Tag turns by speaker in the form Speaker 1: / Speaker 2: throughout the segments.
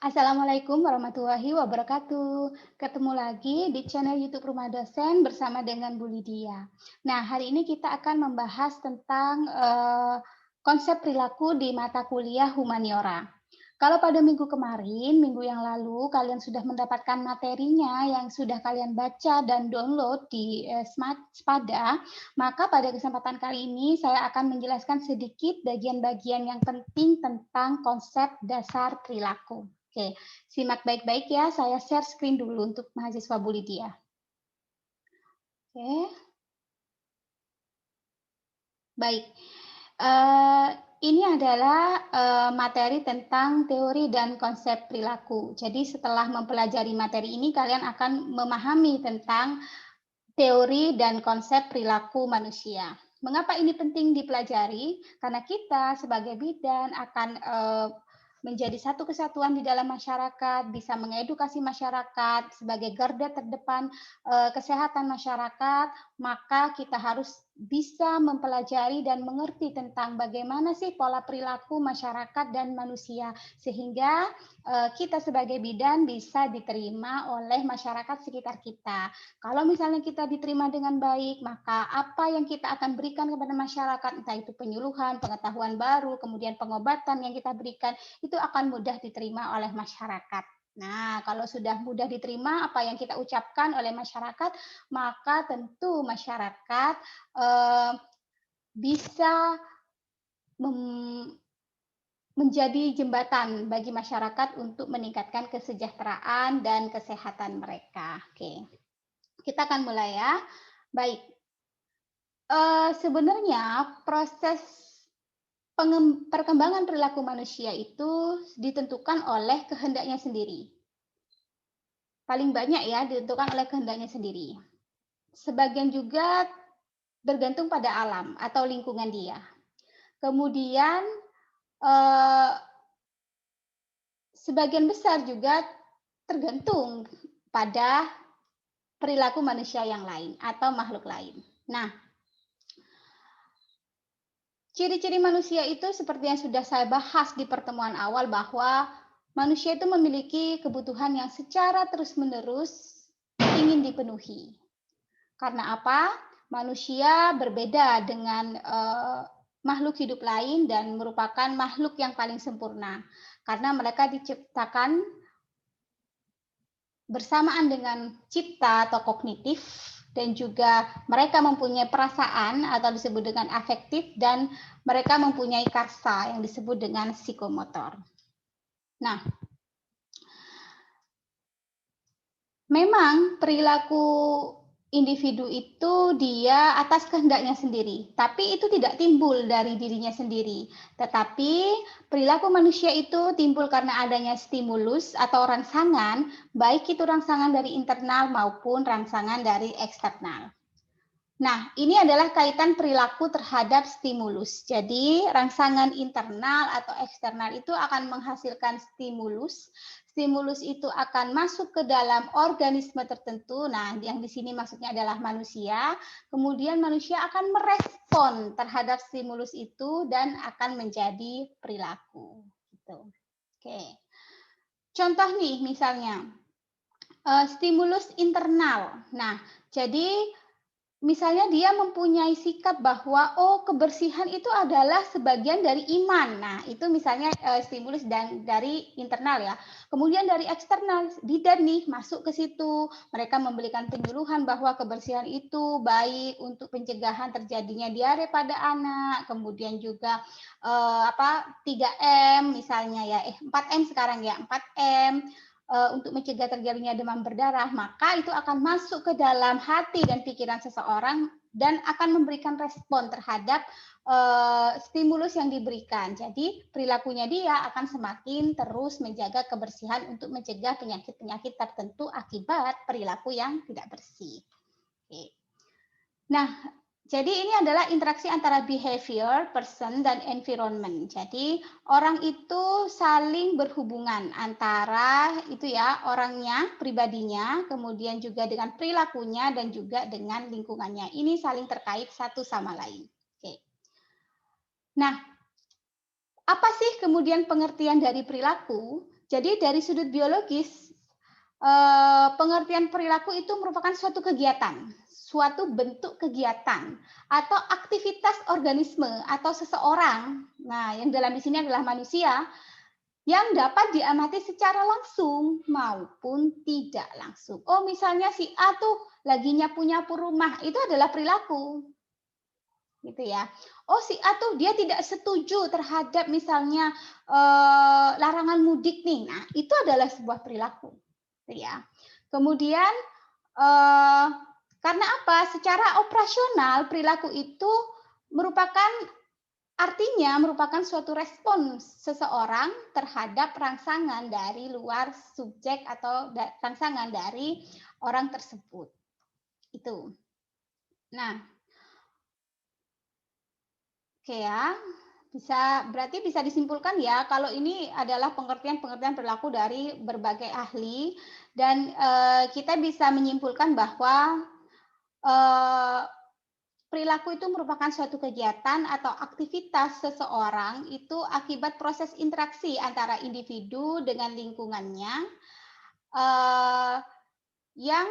Speaker 1: Assalamualaikum warahmatullahi wabarakatuh. Ketemu lagi di channel YouTube Rumah Dosen bersama dengan Bu Lydia. Nah, hari ini kita akan membahas tentang konsep perilaku di mata kuliah humaniora. Kalau pada minggu kemarin, minggu yang lalu, kalian sudah mendapatkan materinya yang sudah kalian baca dan download di Smart Spada, maka pada kesempatan kali ini saya akan menjelaskan sedikit bagian-bagian yang penting tentang konsep dasar perilaku. Oke, simak baik-baik ya. Saya share screen dulu untuk mahasiswa Bu Lydia. Oke, baik. Eh, ini adalah materi tentang teori dan konsep perilaku. Jadi setelah mempelajari materi ini, kalian akan memahami tentang teori dan konsep perilaku manusia. Mengapa ini penting dipelajari? Karena kita sebagai bidan akan menjadi satu kesatuan di dalam masyarakat, bisa mengedukasi masyarakat sebagai garda terdepan kesehatan masyarakat, maka kita harus bisa mempelajari dan mengerti tentang bagaimana sih pola perilaku masyarakat dan manusia, sehingga kita sebagai bidan bisa diterima oleh masyarakat sekitar kita. Kalau misalnya kita diterima dengan baik, maka apa yang kita akan berikan kepada masyarakat, entah itu penyuluhan, pengetahuan baru, kemudian pengobatan yang kita berikan, itu akan mudah diterima oleh masyarakat. Nah, kalau sudah mudah diterima apa yang kita ucapkan oleh masyarakat, maka tentu masyarakat bisa menjadi jembatan bagi masyarakat untuk meningkatkan kesejahteraan dan kesehatan mereka. Oke, kita akan mulai ya. Baik, sebenarnya proses perkembangan perilaku manusia itu ditentukan oleh kehendaknya sendiri. Paling banyak ya ditentukan oleh kehendaknya sendiri. Sebagian juga bergantung pada alam atau lingkungan dia. Kemudian sebagian besar juga tergantung pada perilaku manusia yang lain atau makhluk lain. Nah, ciri-ciri manusia itu seperti yang sudah saya bahas di pertemuan awal bahwa manusia itu memiliki kebutuhan yang secara terus-menerus ingin dipenuhi. Karena apa? Manusia berbeda dengan makhluk hidup lain dan merupakan makhluk yang paling sempurna. Karena mereka diciptakan bersamaan dengan cipta atau kognitif dan juga mereka mempunyai perasaan atau disebut dengan afektif dan mereka mempunyai karsa yang disebut dengan psikomotor. Nah, memang perilaku individu itu dia atas kehendaknya sendiri, tapi itu tidak timbul dari dirinya sendiri. Tetapi perilaku manusia itu timbul karena adanya stimulus atau rangsangan, baik itu rangsangan dari internal maupun rangsangan dari eksternal. Nah, ini adalah kaitan perilaku terhadap stimulus. Jadi, rangsangan internal atau eksternal itu akan menghasilkan stimulus. Stimulus itu akan masuk ke dalam organisme tertentu. Nah, yang di sini maksudnya adalah manusia. Kemudian manusia akan merespon terhadap stimulus itu dan akan menjadi perilaku. Gitu. Oke. Contoh nih, misalnya stimulus internal. Nah, jadi misalnya dia mempunyai sikap bahwa, oh kebersihan itu adalah sebagian dari iman. Nah, itu misalnya stimulus dari internal ya. Kemudian dari eksternal, bidan nih masuk ke situ. Mereka memberikan penyuluhan bahwa kebersihan itu baik untuk pencegahan terjadinya diare pada anak. Kemudian juga 3M misalnya ya, 4M sekarang ya, 4M untuk mencegah terjadinya demam berdarah, maka itu akan masuk ke dalam hati dan pikiran seseorang dan akan memberikan respon terhadap stimulus yang diberikan. Jadi perilakunya dia akan semakin terus menjaga kebersihan untuk mencegah penyakit-penyakit tertentu akibat perilaku yang tidak bersih. Oke. Nah, jadi ini adalah interaksi antara behavior, person, dan environment. Jadi orang itu saling berhubungan antara itu ya orangnya, pribadinya, kemudian juga dengan perilakunya dan juga dengan lingkungannya. Ini saling terkait satu sama lain. Oke. Nah, apa sih kemudian pengertian dari perilaku? Jadi dari sudut biologis, pengertian perilaku itu merupakan suatu kegiatan, suatu bentuk kegiatan atau aktivitas organisme atau seseorang. Nah, yang dalam di sini adalah manusia yang dapat diamati secara langsung maupun tidak langsung. Oh, misalnya si A tuh lagi nyapu-nyapu rumah, itu adalah perilaku. Gitu ya. Oh, si A tuh dia tidak setuju terhadap misalnya larangan mudik nih. Nah, itu adalah sebuah perilaku. Gitu ya. Kemudian karena apa? Secara operasional perilaku itu merupakan artinya merupakan suatu respon seseorang terhadap rangsangan dari luar subjek atau rangsangan dari orang tersebut. Itu. Nah, oke ya. Berarti bisa disimpulkan ya kalau ini adalah pengertian-pengertian perilaku dari berbagai ahli dan kita bisa menyimpulkan bahwa perilaku itu merupakan suatu kegiatan atau aktivitas seseorang itu akibat proses interaksi antara individu dengan lingkungannya yang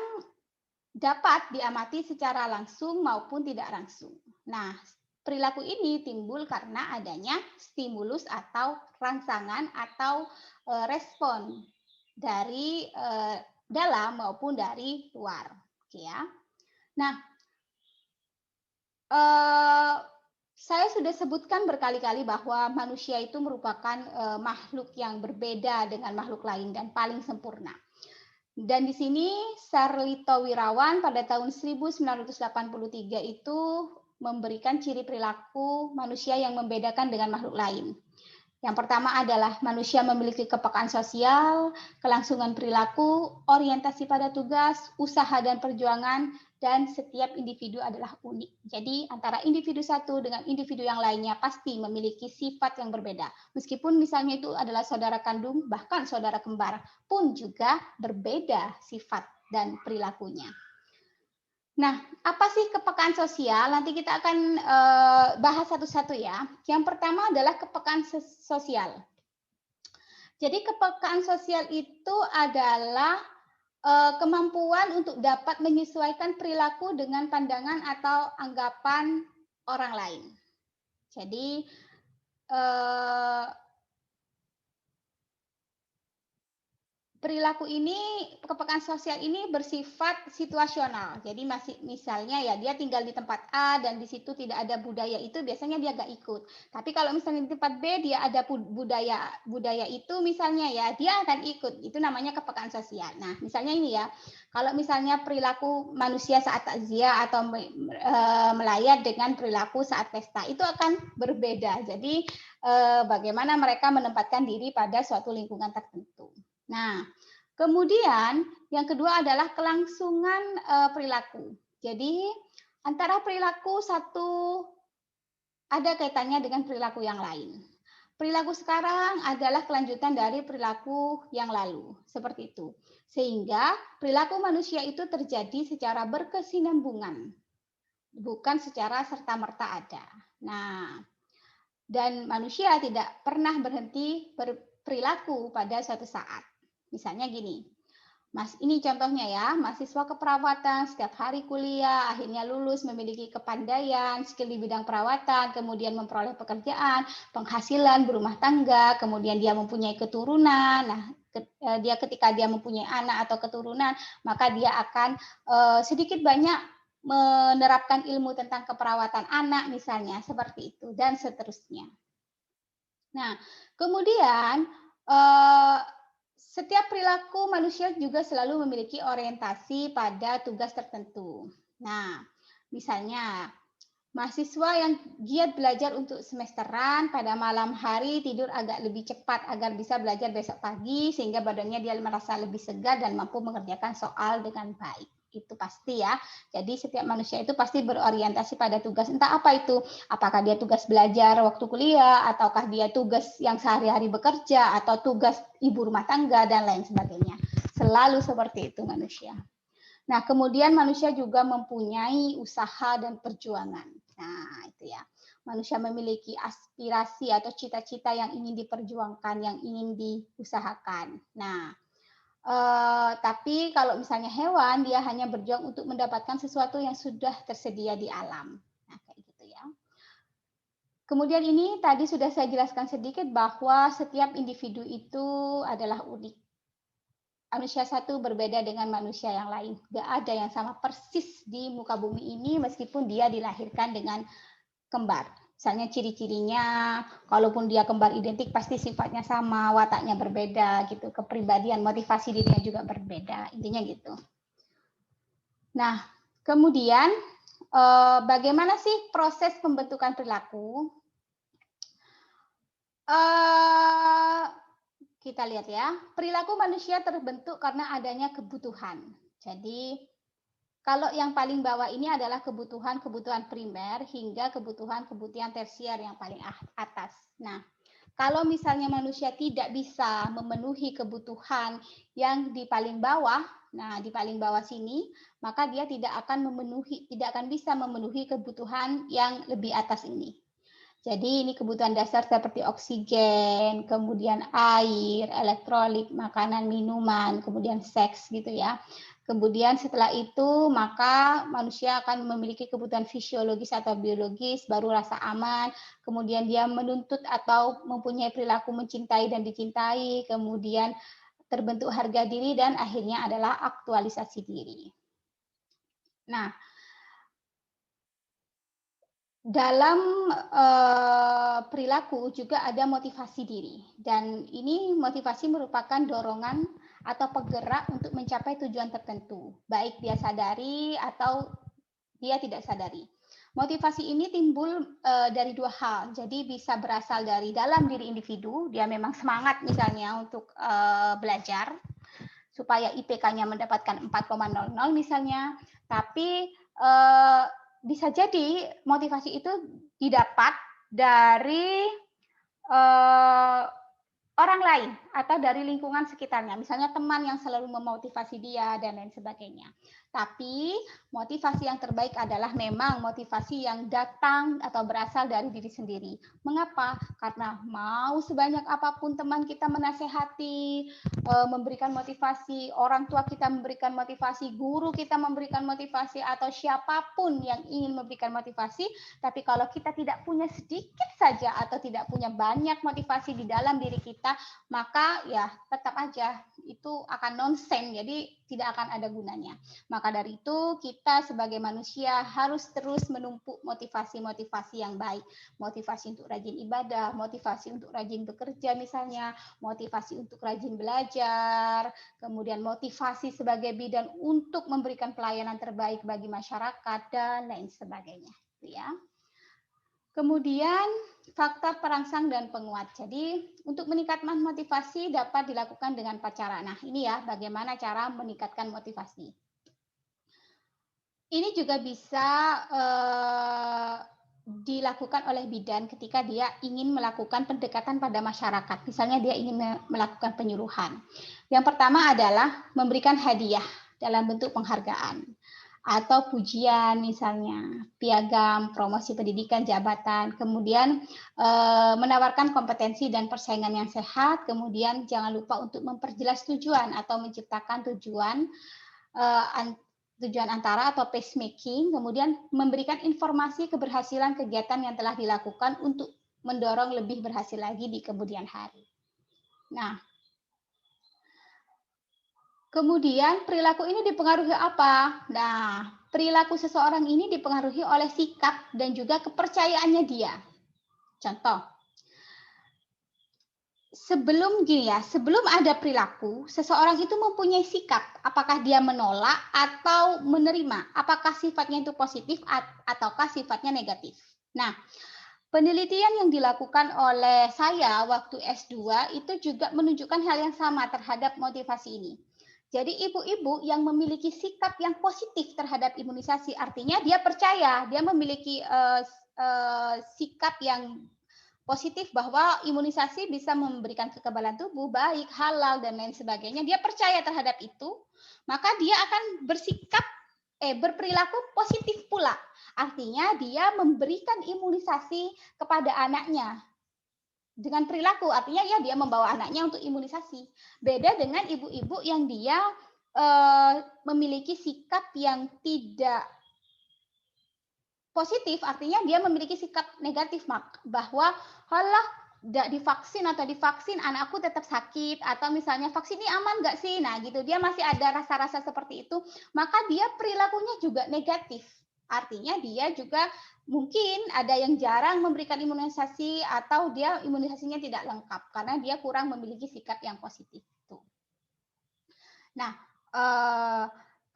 Speaker 1: dapat diamati secara langsung maupun tidak langsung. Nah, perilaku ini timbul karena adanya stimulus atau rangsangan atau respon dari dalam maupun dari luar. Oke ya. Nah, saya sudah sebutkan berkali-kali bahwa manusia itu merupakan makhluk yang berbeda dengan makhluk lain dan paling sempurna. Dan di sini Sarlito Wirawan pada tahun 1983 itu memberikan ciri perilaku manusia yang membedakan dengan makhluk lain. Yang pertama adalah manusia memiliki kepekaan sosial, kelangsungan perilaku, orientasi pada tugas, usaha dan perjuangan, dan setiap individu adalah unik. Jadi antara individu satu dengan individu yang lainnya pasti memiliki sifat yang berbeda. Meskipun misalnya itu adalah saudara kandung, bahkan saudara kembar pun juga berbeda sifat dan perilakunya. Nah, apa sih kepekaan sosial? Nanti kita akan bahas satu-satu ya. Yang pertama adalah kepekaan sosial. Jadi kepekaan sosial itu adalah kemampuan untuk dapat menyesuaikan perilaku dengan pandangan atau anggapan orang lain. Jadi perilaku ini, kepekaan sosial ini bersifat situasional. Jadi masih misalnya ya dia tinggal di tempat A dan di situ tidak ada budaya itu, biasanya dia gak ikut. Tapi kalau misalnya di tempat B dia ada budaya itu misalnya ya, dia akan ikut. Itu namanya kepekaan sosial. Nah, misalnya ini ya, kalau misalnya perilaku manusia saat takziah atau melayat dengan perilaku saat pesta, itu akan berbeda. Jadi bagaimana mereka menempatkan diri pada suatu lingkungan tertentu. Nah, kemudian yang kedua adalah kelangsungan perilaku. Jadi antara perilaku satu ada kaitannya dengan perilaku yang lain. Perilaku sekarang adalah kelanjutan dari perilaku yang lalu, seperti itu. Sehingga perilaku manusia itu terjadi secara berkesinambungan, bukan secara serta-merta ada. Nah, dan manusia tidak pernah berhenti berperilaku pada suatu saat. Misalnya gini, Mas, ini contohnya ya, mahasiswa keperawatan setiap hari kuliah, akhirnya lulus memiliki kepandaian, skill di bidang perawatan, kemudian memperoleh pekerjaan, penghasilan, berumah tangga, kemudian dia mempunyai keturunan. Nah, dia ketika dia mempunyai anak atau keturunan, maka dia akan sedikit banyak menerapkan ilmu tentang keperawatan anak misalnya, seperti itu, dan seterusnya. Nah, kemudian setiap perilaku manusia juga selalu memiliki orientasi pada tugas tertentu. Nah, misalnya mahasiswa yang giat belajar untuk semesteran pada malam hari tidur agak lebih cepat agar bisa belajar besok pagi sehingga badannya dia merasa lebih segar dan mampu mengerjakan soal dengan baik. Itu pasti ya. Jadi setiap manusia itu pasti berorientasi pada tugas. Entah apa itu. Apakah dia tugas belajar waktu kuliah, ataukah dia tugas yang sehari-hari bekerja, atau tugas ibu rumah tangga, dan lain sebagainya. Selalu seperti itu manusia. Nah, kemudian manusia juga mempunyai usaha dan perjuangan. Nah, itu ya. Manusia memiliki aspirasi atau cita-cita yang ingin diperjuangkan, yang ingin diusahakan. Nah, tapi kalau misalnya hewan, dia hanya berjuang untuk mendapatkan sesuatu yang sudah tersedia di alam. Nah, kayak gitu ya. Kemudian ini tadi sudah saya jelaskan sedikit bahwa setiap individu itu adalah unik. Manusia satu berbeda dengan manusia yang lain. Gak ada yang sama persis di muka bumi ini meskipun dia dilahirkan dengan kembar. Misalnya ciri-cirinya, kalaupun dia kembar identik pasti sifatnya sama, wataknya berbeda gitu, kepribadian, motivasi dirinya juga berbeda, intinya gitu. Nah, kemudian bagaimana sih proses pembentukan perilaku? Kita lihat ya, perilaku manusia terbentuk karena adanya kebutuhan. Jadi, kalau yang paling bawah ini adalah kebutuhan-kebutuhan primer hingga kebutuhan-kebutuhan tersier yang paling atas. Nah, kalau misalnya manusia tidak bisa memenuhi kebutuhan yang di paling bawah, nah di paling bawah sini, maka dia tidak akan bisa memenuhi kebutuhan yang lebih atas ini. Jadi ini kebutuhan dasar seperti oksigen, kemudian air, elektrolit, makanan, minuman, kemudian seks gitu ya. Kemudian setelah itu maka manusia akan memiliki kebutuhan fisiologis atau biologis, baru rasa aman, kemudian dia menuntut atau mempunyai perilaku mencintai dan dicintai, kemudian terbentuk harga diri dan akhirnya adalah aktualisasi diri. Nah, dalam perilaku juga ada motivasi diri, dan ini motivasi merupakan dorongan atau penggerak untuk mencapai tujuan tertentu, baik dia sadari atau dia tidak sadari. Motivasi ini timbul dari dua hal, jadi bisa berasal dari dalam diri individu, dia memang semangat misalnya untuk belajar, supaya IPK-nya mendapatkan 4,00 misalnya, tapi bisa jadi motivasi itu didapat dari orang lain atau dari lingkungan sekitarnya, misalnya teman yang selalu memotivasi dia dan lain sebagainya. Tapi motivasi yang terbaik adalah memang motivasi yang datang atau berasal dari diri sendiri. Mengapa? Karena mau sebanyak apapun teman kita menasehati, memberikan motivasi, orang tua kita memberikan motivasi, guru kita memberikan motivasi, atau siapapun yang ingin memberikan motivasi, tapi kalau kita tidak punya sedikit saja atau tidak punya banyak motivasi di dalam diri kita, maka ya tetap aja itu akan nonsen, jadi tidak akan ada gunanya. Maka dari itu kita sebagai manusia harus terus menumpuk motivasi-motivasi yang baik, motivasi untuk rajin ibadah, motivasi untuk rajin bekerja misalnya, motivasi untuk rajin belajar, kemudian motivasi sebagai bidan untuk memberikan pelayanan terbaik bagi masyarakat dan lain sebagainya, ya. Kemudian faktor perangsang dan penguat. Jadi untuk meningkatkan motivasi dapat dilakukan dengan 4 cara. Nah ini ya bagaimana cara meningkatkan motivasi. Ini juga bisa dilakukan oleh bidan ketika dia ingin melakukan pendekatan pada masyarakat. Misalnya dia ingin melakukan penyuluhan. Yang pertama adalah memberikan hadiah dalam bentuk penghargaan atau pujian misalnya, piagam, promosi pendidikan, jabatan, kemudian menawarkan kompetensi dan persaingan yang sehat, kemudian jangan lupa untuk memperjelas tujuan atau menciptakan tujuan antara atau pacemaking, kemudian memberikan informasi keberhasilan kegiatan yang telah dilakukan untuk mendorong lebih berhasil lagi di kemudian hari. Nah, kemudian perilaku ini dipengaruhi apa? Nah, perilaku seseorang ini dipengaruhi oleh sikap dan juga kepercayaannya dia. Contoh, sebelum ada perilaku, seseorang itu mempunyai sikap, apakah dia menolak atau menerima, apakah sifatnya itu positif ataukah sifatnya negatif. Nah, penelitian yang dilakukan oleh saya waktu S2 itu juga menunjukkan hal yang sama terhadap motivasi ini. Jadi ibu-ibu yang memiliki sikap yang positif terhadap imunisasi, artinya dia percaya, dia memiliki sikap yang positif bahwa imunisasi bisa memberikan kekebalan tubuh, baik, halal, dan lain sebagainya. Dia percaya terhadap itu, maka dia akan bersikap berperilaku positif pula. Artinya dia memberikan imunisasi kepada anaknya dengan perilaku. Artinya ya dia membawa anaknya untuk imunisasi. Beda dengan ibu-ibu yang dia memiliki sikap yang tidak positif, artinya dia memiliki sikap negatif, bahwa halah tidak divaksin atau divaksin anakku tetap sakit, atau misalnya vaksin ini aman nggak sih, nah gitu, dia masih ada rasa-rasa seperti itu, maka dia perilakunya juga negatif. Artinya dia juga mungkin ada yang jarang memberikan imunisasi atau dia imunisasinya tidak lengkap karena dia kurang memiliki sikap yang positif. Nah,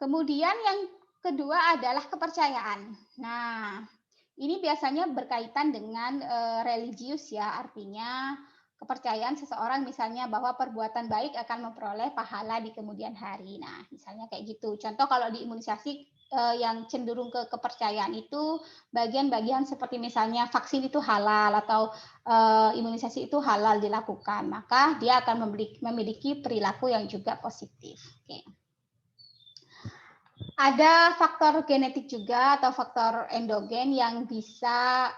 Speaker 1: kemudian yang kedua adalah kepercayaan. Nah, ini biasanya berkaitan dengan religius ya, artinya kepercayaan seseorang misalnya bahwa perbuatan baik akan memperoleh pahala di kemudian hari. Nah, misalnya kayak gitu. Contoh kalau di imunisasi yang cenderung ke kepercayaan itu bagian-bagian seperti misalnya vaksin itu halal atau imunisasi itu halal dilakukan, maka dia akan memiliki perilaku yang juga positif. Oke. Ada faktor genetik juga atau faktor endogen yang bisa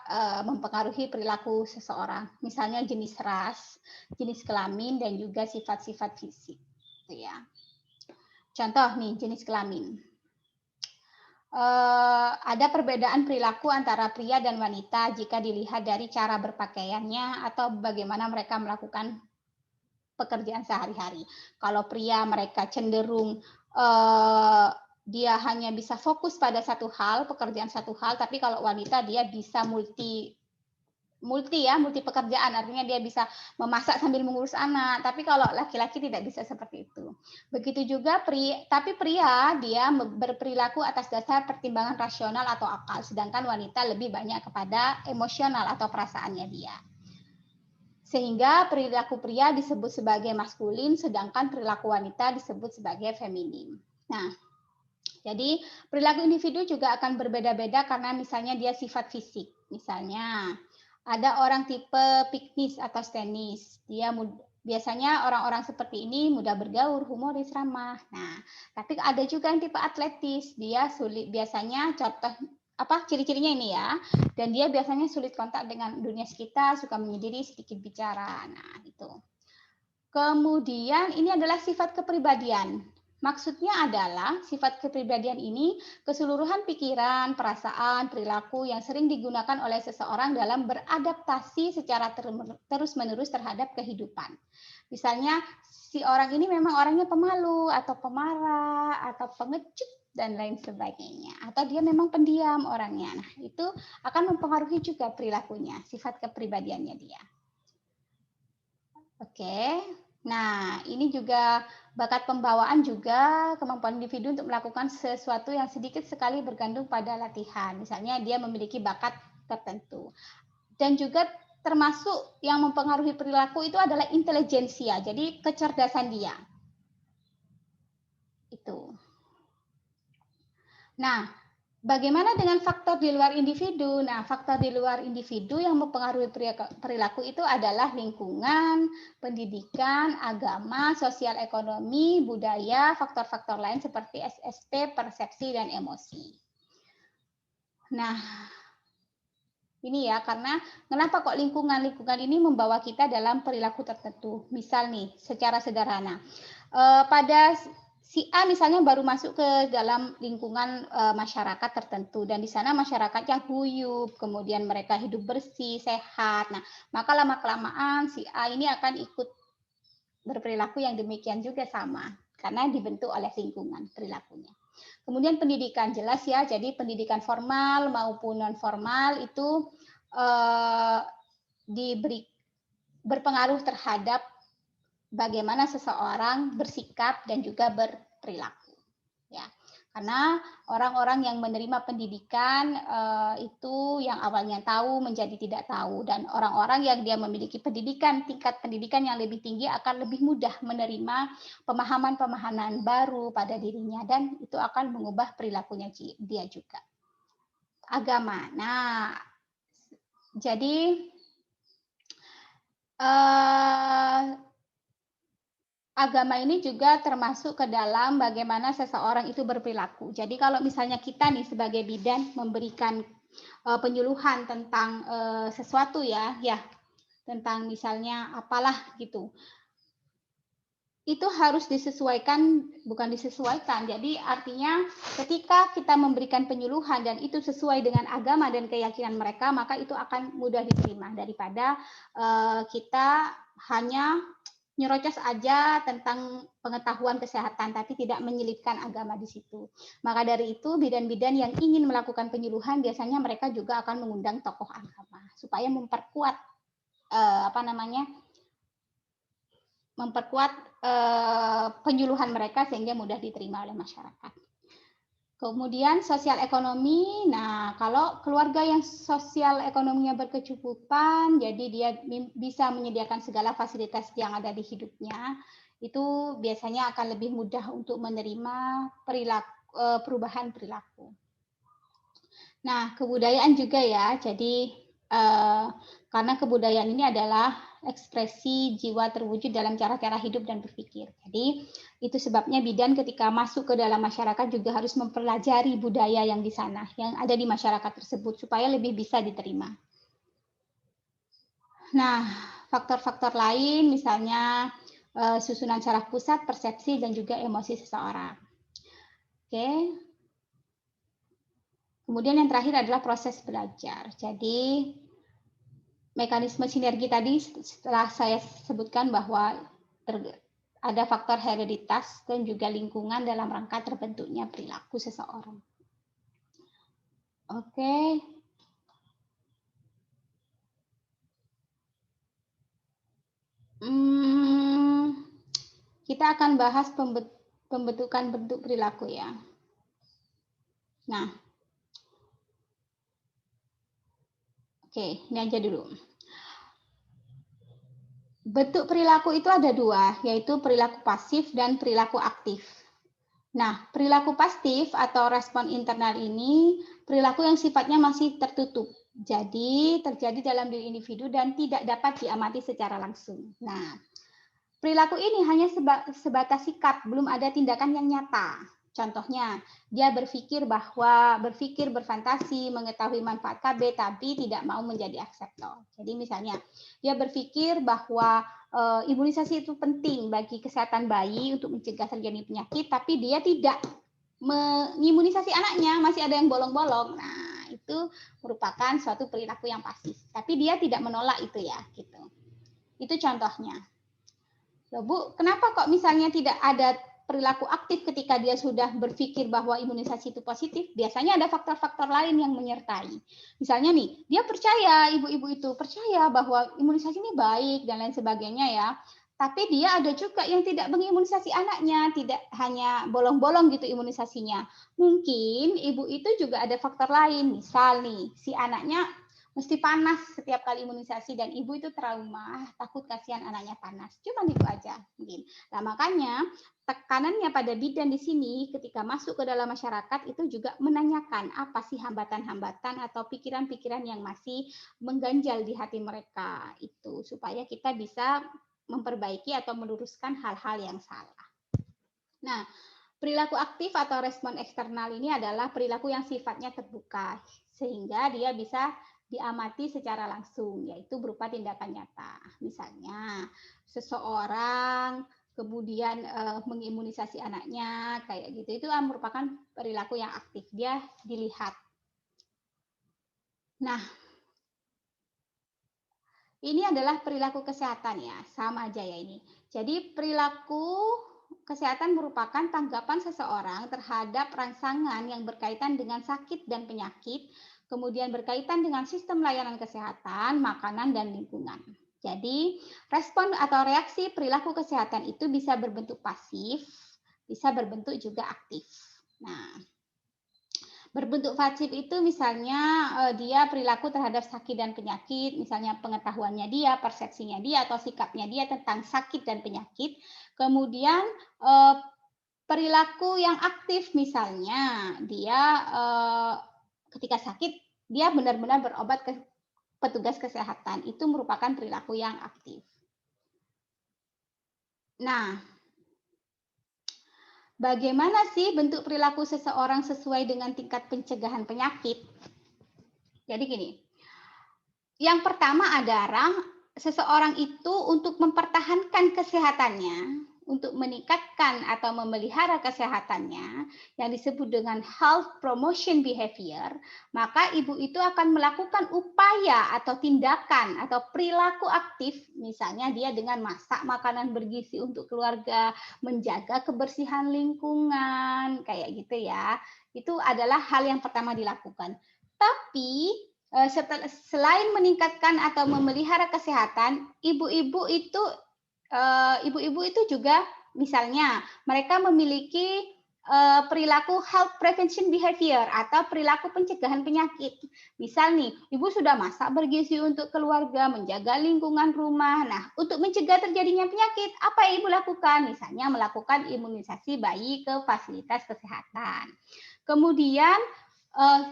Speaker 1: mempengaruhi perilaku seseorang. Misalnya jenis ras, jenis kelamin, dan juga sifat-sifat fisik. Ya. Contoh nih, jenis kelamin. Ada perbedaan perilaku antara pria dan wanita jika dilihat dari cara berpakaiannya atau bagaimana mereka melakukan pekerjaan sehari-hari. Kalau pria mereka cenderung dia hanya bisa fokus pada satu hal, pekerjaan satu hal, tapi kalau wanita dia bisa multi pekerjaan, artinya dia bisa memasak sambil mengurus anak, tapi kalau laki-laki tidak bisa seperti itu. Begitu juga pria dia berperilaku atas dasar pertimbangan rasional atau akal, sedangkan wanita lebih banyak kepada emosional atau perasaannya dia. Sehingga perilaku pria disebut sebagai maskulin, sedangkan perilaku wanita disebut sebagai feminin. Nah, jadi perilaku individu juga akan berbeda-beda karena misalnya dia sifat fisik. Misalnya ada orang tipe piknis atau stenis. Dia biasanya orang-orang seperti ini mudah bergaul, humoris, ramah. Nah, tapi ada juga yang tipe atletis. Dia sulit biasanya contoh ciri-cirinya ini ya. Dan dia biasanya sulit kontak dengan dunia sekitar, suka menyendiri, sedikit bicara. Nah, itu. Kemudian ini adalah sifat kepribadian. Maksudnya adalah sifat kepribadian ini keseluruhan pikiran, perasaan, perilaku yang sering digunakan oleh seseorang dalam beradaptasi secara terus-menerus terhadap kehidupan. Misalnya si orang ini memang orangnya pemalu atau pemarah atau pengecut dan lain sebagainya. Atau dia memang pendiam orangnya. Nah, itu akan mempengaruhi juga perilakunya, sifat kepribadiannya dia. Oke. Nah, ini juga bakat pembawaan juga kemampuan individu untuk melakukan sesuatu yang sedikit sekali bergantung pada latihan. Misalnya dia memiliki bakat tertentu. Dan juga termasuk yang mempengaruhi perilaku itu adalah intelijensia, jadi kecerdasan dia. Itu. Nah, bagaimana dengan faktor di luar individu? Nah, faktor di luar individu yang mempengaruhi perilaku itu adalah lingkungan, pendidikan, agama, sosial ekonomi, budaya, faktor-faktor lain seperti SSP, persepsi, dan emosi. Nah, ini ya, karena kenapa kok lingkungan ini membawa kita dalam perilaku tertentu. Misal nih, secara sederhana, pada si A misalnya baru masuk ke dalam lingkungan masyarakat tertentu dan di sana masyarakatnya guyup, kemudian mereka hidup bersih, sehat. Nah, maka lama-kelamaan si A ini akan ikut berperilaku yang demikian juga sama karena dibentuk oleh lingkungan perilakunya. Kemudian pendidikan jelas ya, jadi pendidikan formal maupun non formal itu berpengaruh terhadap bagaimana seseorang bersikap dan juga berperilaku. Ya, karena orang-orang yang menerima pendidikan itu yang awalnya tahu menjadi tidak tahu, dan orang-orang yang dia memiliki pendidikan, tingkat pendidikan yang lebih tinggi akan lebih mudah menerima pemahaman-pemahaman baru pada dirinya dan itu akan mengubah perilakunya dia juga. Agama. Nah, jadi agama ini juga termasuk ke dalam bagaimana seseorang itu berperilaku. Jadi kalau misalnya kita nih sebagai bidan memberikan penyuluhan tentang sesuatu ya, tentang misalnya apalah gitu, itu harus disesuaikan, bukan disesuaikan. Jadi artinya ketika kita memberikan penyuluhan dan itu sesuai dengan agama dan keyakinan mereka, maka itu akan mudah diterima daripada kita hanya nyerocos aja tentang pengetahuan kesehatan tapi tidak menyelipkan agama di situ. Maka dari itu bidan-bidan yang ingin melakukan penyuluhan biasanya mereka juga akan mengundang tokoh agama supaya memperkuat penyuluhan mereka sehingga mudah diterima oleh masyarakat. Kemudian sosial ekonomi. Nah, kalau keluarga yang sosial ekonominya berkecukupan, jadi dia bisa menyediakan segala fasilitas yang ada di hidupnya, itu biasanya akan lebih mudah untuk menerima perubahan perilaku. Nah, kebudayaan juga ya. Jadi karena kebudayaan ini adalah ekspresi jiwa terwujud dalam cara-cara hidup dan berpikir. Jadi itu sebabnya bidan ketika masuk ke dalam masyarakat juga harus mempelajari budaya yang di sana, yang ada di masyarakat tersebut supaya lebih bisa diterima. Nah, faktor-faktor lain misalnya susunan saraf pusat, persepsi, dan juga emosi seseorang. Oke. Kemudian yang terakhir adalah proses belajar. Jadi mekanisme sinergi tadi setelah saya sebutkan bahwa ada faktor hereditas dan juga lingkungan dalam rangka terbentuknya perilaku seseorang. Oke. Kita akan bahas pembentukan bentuk perilaku ya. Nah, oke, ini aja dulu. Bentuk perilaku itu ada dua, yaitu perilaku pasif dan perilaku aktif. Nah, perilaku pasif atau respon internal ini perilaku yang sifatnya masih tertutup. Jadi, terjadi dalam diri individu dan tidak dapat diamati secara langsung. Nah, perilaku ini hanya sebatas sikap, belum ada tindakan yang nyata. Contohnya, dia berpikir berfantasi, mengetahui manfaat KB, tapi tidak mau menjadi akseptor. Jadi misalnya, dia berpikir bahwa imunisasi itu penting bagi kesehatan bayi untuk mencegah terjadi penyakit, tapi dia tidak mengimunisasi anaknya, masih ada yang bolong-bolong. Nah, itu merupakan suatu perilaku yang pasif. Tapi dia tidak menolak itu ya, gitu. Itu contohnya. Loh, Bu, kenapa kok misalnya tidak ada perilaku aktif ketika dia sudah berpikir bahwa imunisasi itu positif? Biasanya ada faktor-faktor lain yang menyertai. Misalnya nih, dia percaya, ibu-ibu itu percaya bahwa imunisasi ini baik dan lain sebagainya ya. Tapi dia ada juga yang tidak mengimunisasi anaknya, tidak hanya bolong-bolong gitu imunisasinya. Mungkin ibu itu juga ada faktor lain. Misal nih, si anaknya mesti panas setiap kali imunisasi dan ibu itu trauma, takut kasihan anaknya panas. Cuma itu aja mungkin. Nah, makanya tekanannya pada bidan di sini ketika masuk ke dalam masyarakat itu juga menanyakan apa sih hambatan-hambatan atau pikiran-pikiran yang masih mengganjal di hati mereka itu supaya kita bisa memperbaiki atau meluruskan hal-hal yang salah. Nah, perilaku aktif atau respon eksternal ini adalah perilaku yang sifatnya terbuka sehingga dia bisa diamati secara langsung, yaitu berupa tindakan nyata. Misalnya, seseorang kemudian mengimunisasi anaknya, kayak gitu. Itu merupakan perilaku yang aktif, dia dilihat. Nah, ini adalah perilaku kesehatan ya, sama aja ya ini. Jadi perilaku kesehatan merupakan tanggapan seseorang terhadap rangsangan yang berkaitan dengan sakit dan penyakit, kemudian berkaitan dengan sistem layanan kesehatan, makanan, dan lingkungan. Jadi, respon atau reaksi perilaku kesehatan itu bisa berbentuk pasif, bisa berbentuk juga aktif. Nah, berbentuk pasif itu misalnya dia perilaku terhadap sakit dan penyakit, misalnya pengetahuannya dia, persepsinya dia, atau sikapnya dia tentang sakit dan penyakit. Kemudian perilaku yang aktif misalnya dia ketika sakit dia benar-benar berobat ke petugas kesehatan. Itu merupakan perilaku yang aktif. Nah, Bagaimana sih bentuk perilaku seseorang sesuai dengan tingkat pencegahan penyakit? Jadi gini, yang pertama adalah seseorang itu untuk mempertahankan kesehatannya, untuk meningkatkan atau memelihara kesehatannya, yang disebut dengan health promotion behavior, maka ibu itu akan melakukan upaya atau tindakan atau perilaku aktif, misalnya dia dengan masak makanan bergizi untuk keluarga, menjaga kebersihan lingkungan, kayak gitu ya. Itu adalah hal yang pertama dilakukan. Tapi selain meningkatkan atau memelihara kesehatan, ibu-ibu itu juga misalnya mereka memiliki perilaku health prevention behavior atau perilaku pencegahan penyakit. Misal nih, ibu sudah masak bergizi untuk keluarga, menjaga lingkungan rumah. Nah, untuk mencegah terjadinya penyakit, apa yang ibu lakukan? Misalnya melakukan imunisasi bayi ke fasilitas kesehatan. Kemudian eh,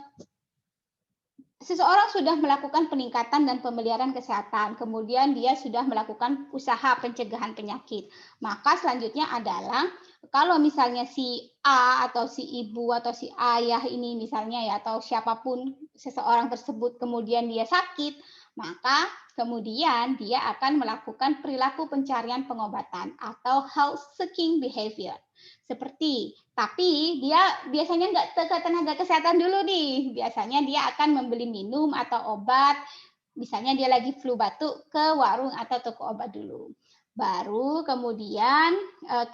Speaker 1: seseorang sudah melakukan peningkatan dan pemeliharaan kesehatan, kemudian dia sudah melakukan usaha pencegahan penyakit. Maka selanjutnya adalah kalau misalnya si A atau si ibu atau si ayah ini misalnya ya atau siapapun seseorang tersebut kemudian dia sakit, maka kemudian dia akan melakukan perilaku pencarian pengobatan atau health seeking behavior. Seperti, tapi dia biasanya nggak ke tenaga kesehatan dulu nih. Biasanya dia akan membeli minum atau obat, misalnya dia lagi flu batuk ke warung atau toko obat dulu. Baru kemudian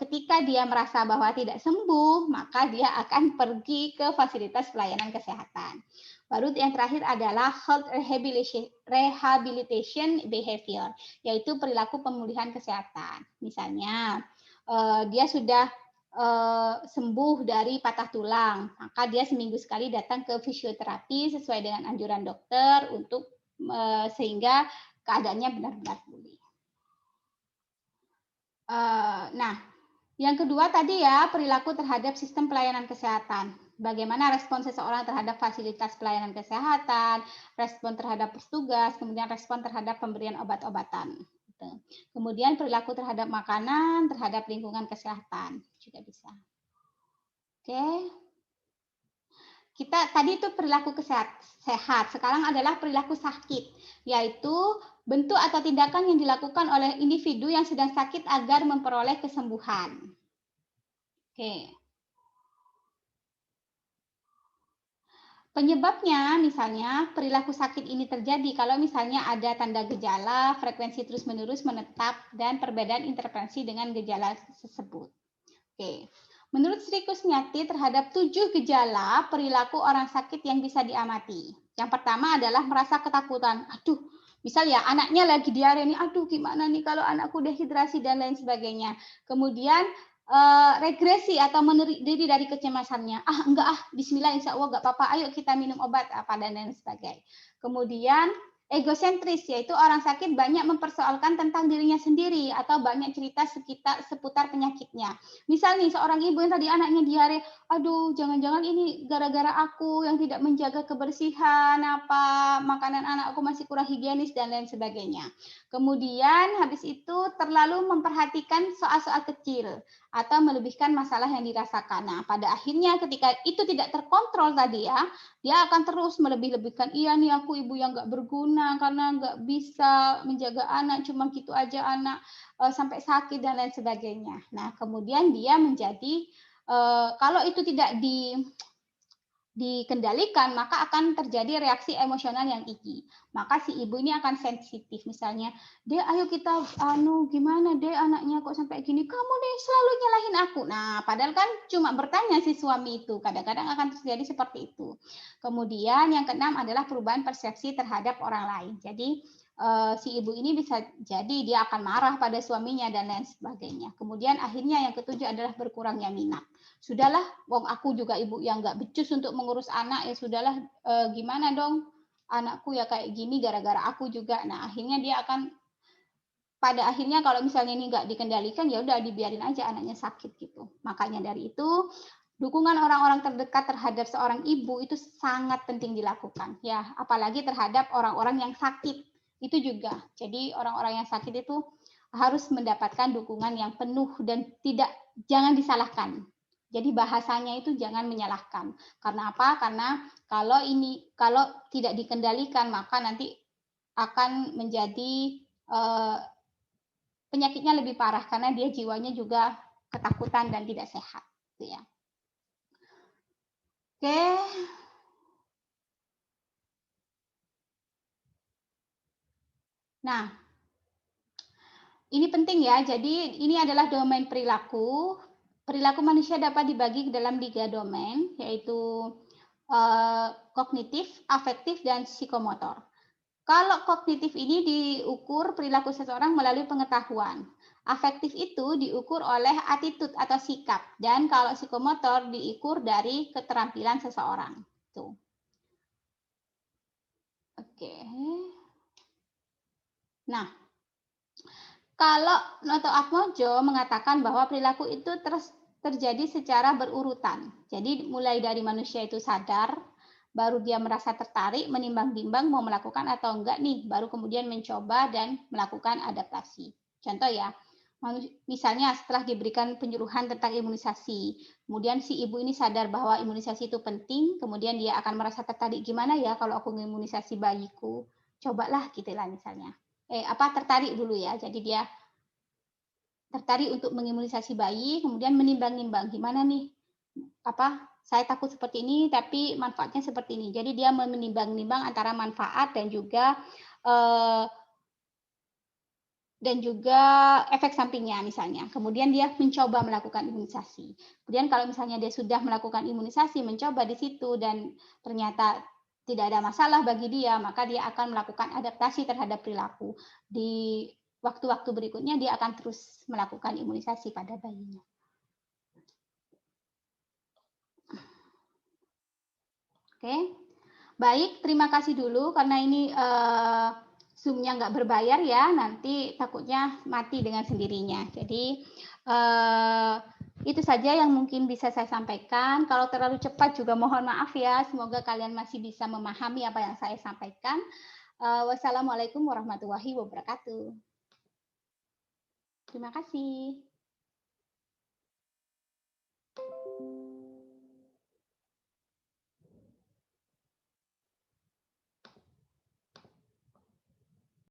Speaker 1: ketika dia merasa bahwa tidak sembuh, maka dia akan pergi ke fasilitas pelayanan kesehatan. Baru yang terakhir adalah health rehabilitation behavior, yaitu perilaku pemulihan kesehatan. Misalnya dia sudah sembuh dari patah tulang, maka dia seminggu sekali datang ke fisioterapi sesuai dengan anjuran dokter untuk sehingga keadaannya benar-benar pulih. Nah, yang kedua tadi ya perilaku terhadap sistem pelayanan kesehatan. Bagaimana respon seseorang terhadap fasilitas pelayanan kesehatan, respon terhadap petugas, kemudian respon terhadap pemberian obat-obatan. Gitu. Kemudian perilaku terhadap makanan, terhadap lingkungan kesehatan juga bisa. Oke. Kita tadi itu perilaku sehat, sekarang adalah perilaku sakit, yaitu bentuk atau tindakan yang dilakukan oleh individu yang sedang sakit agar memperoleh kesembuhan. Oke. Penyebabnya misalnya perilaku sakit ini terjadi kalau misalnya ada tanda gejala, frekuensi terus-menerus menetap, dan perbedaan intervensi dengan gejala tersebut. Oke. Menurut Sri Kusmiati, terhadap 7 gejala perilaku orang sakit yang bisa diamati. Yang pertama adalah merasa ketakutan. Aduh, misal ya anaknya lagi diare nih, aduh gimana nih kalau anakku dehidrasi dan lain sebagainya. Kemudian regresi atau menarik diri dari kecemasannya. Ah enggak ah, bismillah insya Allah enggak apa-apa, ayo kita minum obat apa dan lain sebagainya. Kemudian egosentris, yaitu orang sakit banyak mempersoalkan tentang dirinya sendiri atau banyak cerita seputar penyakitnya. Misal nih seorang ibu yang tadi anaknya diare, aduh jangan-jangan ini gara-gara aku yang tidak menjaga kebersihan, apa makanan anakku masih kurang higienis dan lain sebagainya. Kemudian habis itu terlalu memperhatikan soal-soal kecil atau melebihkan masalah yang dirasakan. Nah, pada akhirnya ketika itu tidak terkontrol tadi ya, dia akan terus melebih-lebihkan, iya nih aku ibu yang nggak berguna karena nggak bisa menjaga anak, cuma gitu aja anak sampai sakit dan lain sebagainya. Nah, kemudian dia menjadi kalau itu tidak dikendalikan, maka akan terjadi reaksi emosional yang tinggi. Maka si ibu ini akan sensitif. Misalnya, Dek, ayo kita gimana Dek anaknya kok sampai gini? Kamu nih selalu nyalahin aku. Nah, padahal kan cuma bertanya si suami itu. Kadang-kadang akan terjadi seperti itu. Kemudian yang keenam adalah perubahan persepsi terhadap orang lain. Jadi si ibu ini bisa jadi dia akan marah pada suaminya dan lain sebagainya. Kemudian akhirnya yang ketujuh adalah berkurangnya minat. Sudahlah, wong aku juga ibu yang nggak becus untuk mengurus anak, ya sudahlah, gimana dong anakku ya kayak gini gara-gara aku juga. Nah, akhirnya dia akan pada akhirnya kalau misalnya ini nggak dikendalikan ya udah dibiarin aja anaknya sakit gitu. Makanya dari itu dukungan orang-orang terdekat terhadap seorang ibu itu sangat penting dilakukan ya, apalagi terhadap orang-orang yang sakit itu juga. Jadi orang-orang yang sakit itu harus mendapatkan dukungan yang penuh dan jangan disalahkan. Jadi bahasanya itu jangan menyalahkan. Karena apa? Karena kalau tidak dikendalikan maka nanti akan menjadi penyakitnya lebih parah karena dia jiwanya juga ketakutan dan tidak sehat, gitu ya. Oke. Nah, ini penting ya. Jadi ini adalah domain perilaku. Perilaku manusia dapat dibagi ke dalam 3 domain, yaitu kognitif, afektif, dan psikomotor. Kalau kognitif ini diukur perilaku seseorang melalui pengetahuan. Afektif itu diukur oleh attitude atau sikap, dan kalau psikomotor diukur dari keterampilan seseorang. Tuh. Oke. Nah, kalau Noto Atmojo mengatakan bahwa perilaku itu terjadi secara berurutan. Jadi mulai dari manusia itu sadar, baru dia merasa tertarik, menimbang-nimbang mau melakukan atau enggak nih, baru kemudian mencoba dan melakukan adaptasi. Contoh ya, misalnya setelah diberikan penyuluhan tentang imunisasi, kemudian si ibu ini sadar bahwa imunisasi itu penting, kemudian dia akan merasa tertarik, gimana ya kalau aku mengimunisasi bayiku, cobalah gitu lah misalnya. Tertarik dulu ya, jadi dia tertarik untuk mengimunisasi bayi, kemudian menimbang-nimbang gimana nih, saya takut seperti ini, tapi manfaatnya seperti ini. Jadi dia menimbang-nimbang antara manfaat eh, dan juga efek sampingnya misalnya. Kemudian dia mencoba melakukan imunisasi. Kemudian kalau misalnya dia sudah melakukan imunisasi, mencoba di situ dan ternyata tidak ada masalah bagi dia, maka dia akan melakukan adaptasi terhadap perilaku. Di waktu-waktu berikutnya dia akan terus melakukan imunisasi pada bayinya. Oke, baik, terima kasih dulu karena ini Zoom-nya nggak berbayar ya, nanti takutnya mati dengan sendirinya. Jadi itu saja yang mungkin bisa saya sampaikan. Kalau terlalu cepat juga mohon maaf ya. Semoga kalian masih bisa memahami apa yang saya sampaikan. Wassalamualaikum warahmatullahi wabarakatuh. Terima kasih.